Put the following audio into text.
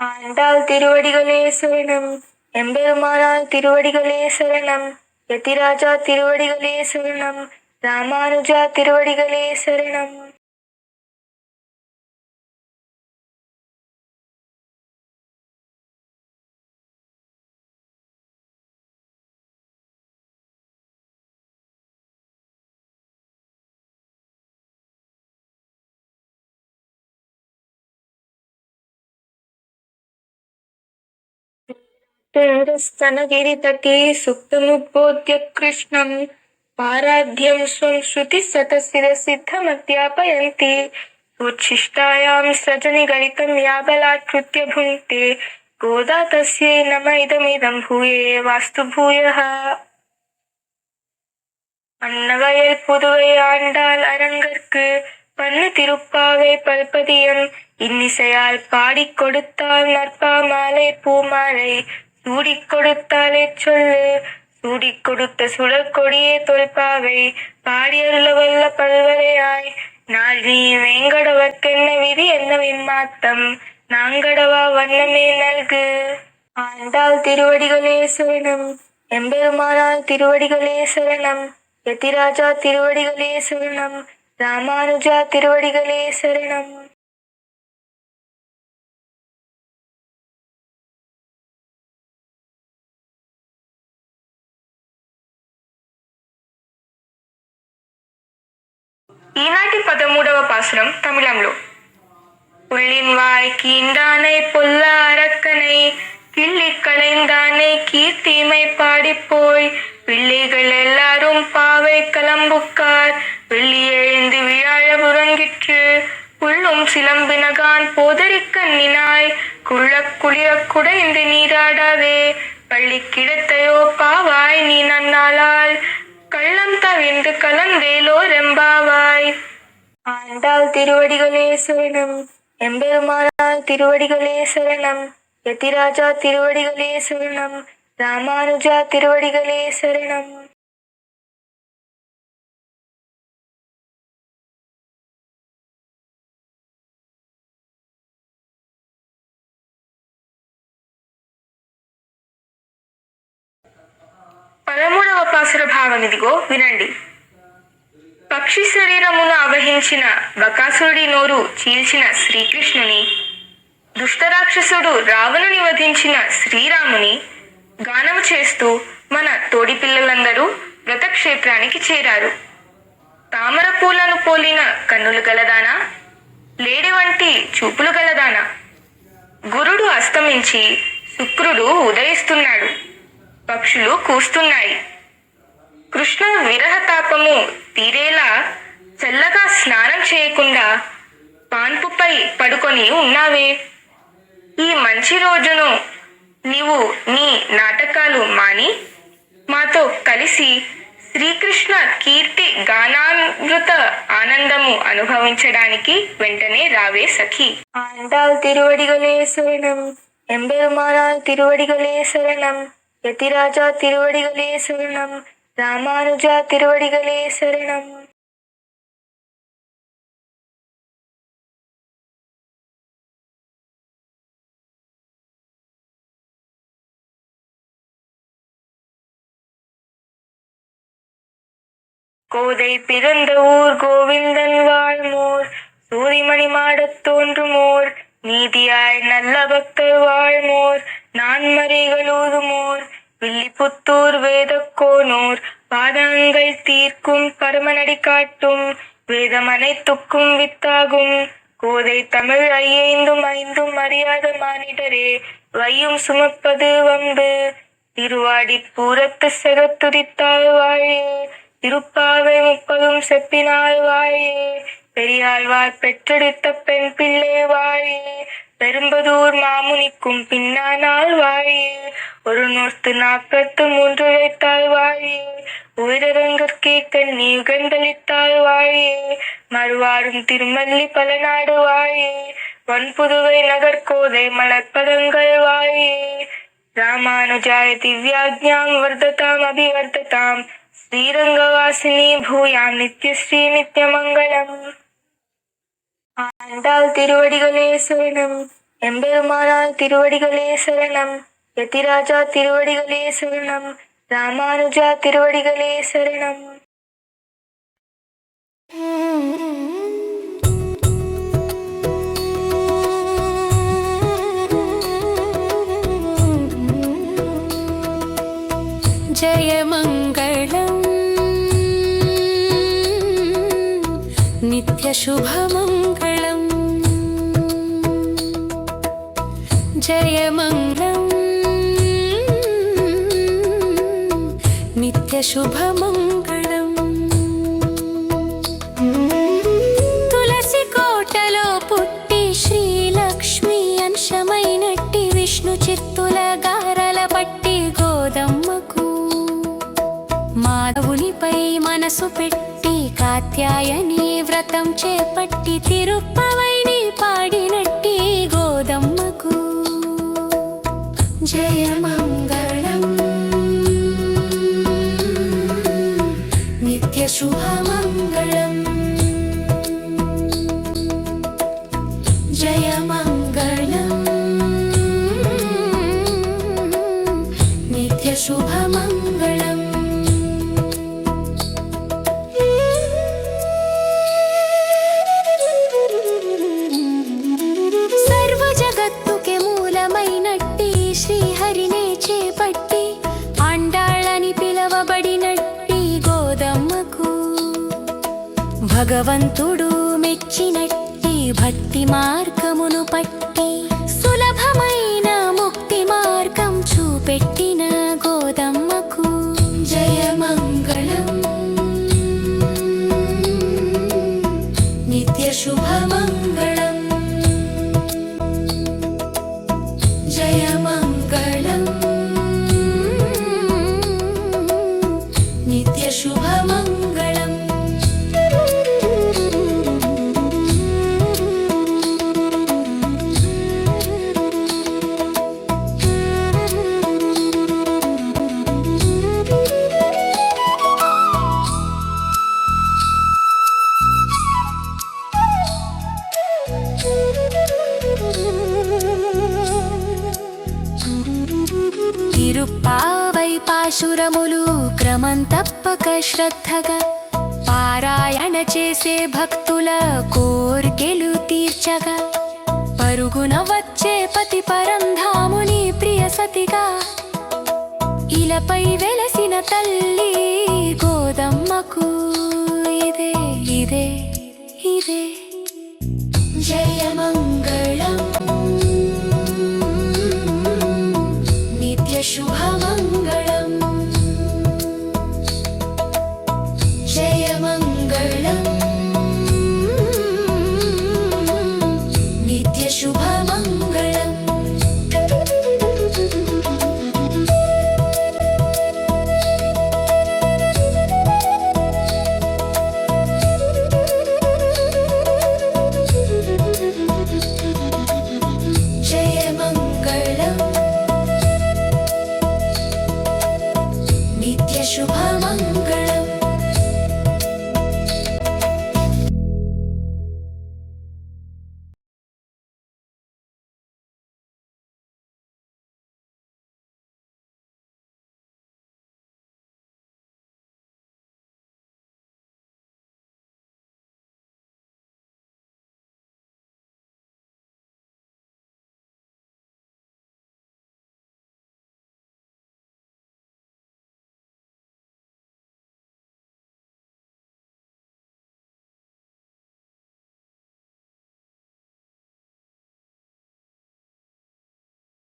ஆண்டாள் திருவடிகளே சரணம். எம்பெருமானார் திருவடிகளே சரணம். யதிராஜா திருவடிகளே சரணம். ராமானுஜா திருவடிகளே சரணம். स्तनगिरितटे सुप्तमुद्बोध्य कृष्णं पाराध्यं स्वं श्रुतिशतशिरसिद्धमध्यापयन्ति उच्छिष्टायां सृजनिगलितं या बलात्कृत्य भुङ्क्ते गोदा तस्यै नम इदमिदं भूये वास्तु भूयः. அன்னவயல் புதுவை ஆண்டாள் அரங்கற்கு பண்ணு திருப்பாவை பல்பதியம் இன்னிசையால் பாடிக் கொடுத்தாள் நற்பா மாலை பூமாலை சூடிக் கொடுத்தாலே சொல்லு சூடிக் கொடுத்த சுடர் கொடியே தொல்பாவை பாடியருள வல்ல பல்வரையாய் நாள் நீ வேங்கடவர்க்கென்ன விதி என்ன விண்மாத்தம் நாங்கடவா வண்ணமே நல்கு. ஆண்டாள் திருவடிகளே சரணம். எம்பெருமானார் திருவடிகளே சரணம். யதிராஜா திருவடிகளே சரணம். ராமானுஜா திருவடிகளே சரணம். ఈనాటి 13వ పాసురం తమిళంలో. புள்ளின் வாய் கீண்டானை பொல்ல அரக்கனை கிள்ளி களைந்தானை கீர்த்திமை பாடிப்போய் பிள்ளைகள் எல்லாரும் பாவை கலம்புக்கார் வெள்ளி எழுந்து விழாழ புறங்கிற்று புள்ளும் சிலம்பினகான் போதரிக்கண்ணினாய் குள்ள குளிர குடைந்து நீராடாதே பள்ளி கிடத்தையோ பாவாய் நீ நன்னாளால் கள்ளம் தவிர்ந்து கலந்தேலோ ரெம்பாவாய். ஆண்டாள் திருவடிகளே சரணம். எம்பெருமானார் திருவடிகளே சரணம். யதிராஜா திருவடிகளே சரணம். ராமானுஜா திருவடிகளே சரணம். పదమూడవ పాసుర భావం ఇదిగో వినండి. పక్షి శరీరమును అవహించిన బకాసురుడి నోరు చీల్చిన శ్రీకృష్ణుని, దుష్టరాక్షసుడు రావణుని వధించిన శ్రీరాముని గానము చేస్తూ మన తోడి పిల్లలందరూ వ్రతక్షేత్రానికి చేరారు. తామర పూలను పోలిన కన్నులు గలదానా, లేడి వంటి చూపులు గలదానా. గురుడు అస్తమించి శుక్రుడు ఉదయిస్తున్నాడు. పక్షులు కూస్తున్నాయి. కృష్ణ విరహతాపము తీరేలా చల్లగా స్నానం చేయకుండా పాన్పుపై పడుకొని ఉన్నావే. ఈ మంచి రోజును నీవు నీ నాటకాలు మాని మాతో కలిసి శ్రీకృష్ణ కీర్తి గానామృత ఆనందము అనుభవించడానికి వెంటనే రావే సఖి. ఆండాள் திருவடிகளே சரணம். எம்பெருமானார் திருவடிகளே சரணம். யதிராஜா திருவடிகளே சரணம். ராமானுஜா திருவடிகளே சரணம். கோதை பிறந்த ஊர் கோவிந்தன் வாழ்மோர் சூரிமணி மாடத் தோன்றுமோர் நீதியாய் நல்ல பக்தர் வாழ்மோர் நான்மறைகள் ஊதுமோர் வில்லிபுத்தூர் வேதக்கோனூர் பாதங்கள் தீர்க்கும் பரமநடி காட்டும் வேதம் அனைத்துக்கும் வித்தாகும் கோதை தமிழ் ஐந்தும் அறியாத மானிடரே வையும் சுமப்பது வம்பு திருவாடி பூரத்து செகத்துதித்தால் வாழே திருப்பாவை 30 செப்பினாள் வாழே பெரியாழ்வார் பெற்றெடுத்த பெண் பிள்ளை வாழே பெரும்பதூர் மாமுனிக்கும் பின்னானால் வாழே 143 வைத்தாள் வாழே உயிரரங்கற்கே கண்ணி யுகந்தளித்தாள் வாழே மறுவாரும் திருமல்லி பலநாடு வாழே வன்புதுவை நகர்கோதை மலர்பதங்கள் வாழே ராமானுஜாய திவ்யாஜ்ஞாம் வர்ததாம் அபிவர்ததாம் ஸ்ரீரங்கவாசினி பூயாம் நித்யஸ்ரீ நித்யமங்கலம். ஆண்டாள் திருவடிகளே சரணம். எம்பெருமானார் திருவடிகளே சரணம். யதிராஜா திருவடிகளே சரணம். ராமானுஜா திருவடிகளே சரணம். जय मङ्गलम् नित्यशुभमङ्गलम् जय मङ्गलम् नित्यशुभमङ्गलम् तुलसी कोटलो पुट्टि श्रीलक्ष्मी अंशमैनट्टि विष्णु चित्तुल गारल पट्टि गोदम्मकु మాధవునిపై మనసు పెట్టి కాత్యాయని వ్రతం చేపట్టి తిరుప్పవైని పాడినట్టి గోదమ్మకు జయ మంగళం నిత్య శుభమంగళం జయ మంగళం నిత్య శుభమంగళం చేపట్టి అండాళని పిలవబడినట్టి గోదమ్మకు భగవంతుడు మెచ్చినట్టి భక్తి మార్గమును పట్టి సులభమైన ముక్తి మార్గం చూపెట్టిన గోదమ్మకు జయ మంగళం నిత్య శుభమంగళం జయ మంగళం నిత్య శుభమంగళం తిరుప్పావై పాశురములు క్రమం తప్పక శ్రద్ధగా పారాయణ చేసే భక్తుల కోర్కెలు తీర్చగా పరుగున వచ్చే పతి పరంధాముని ప్రియ సతిగా ఇలపై వెలసిన తల్లి గోదమ్మకు ఇదే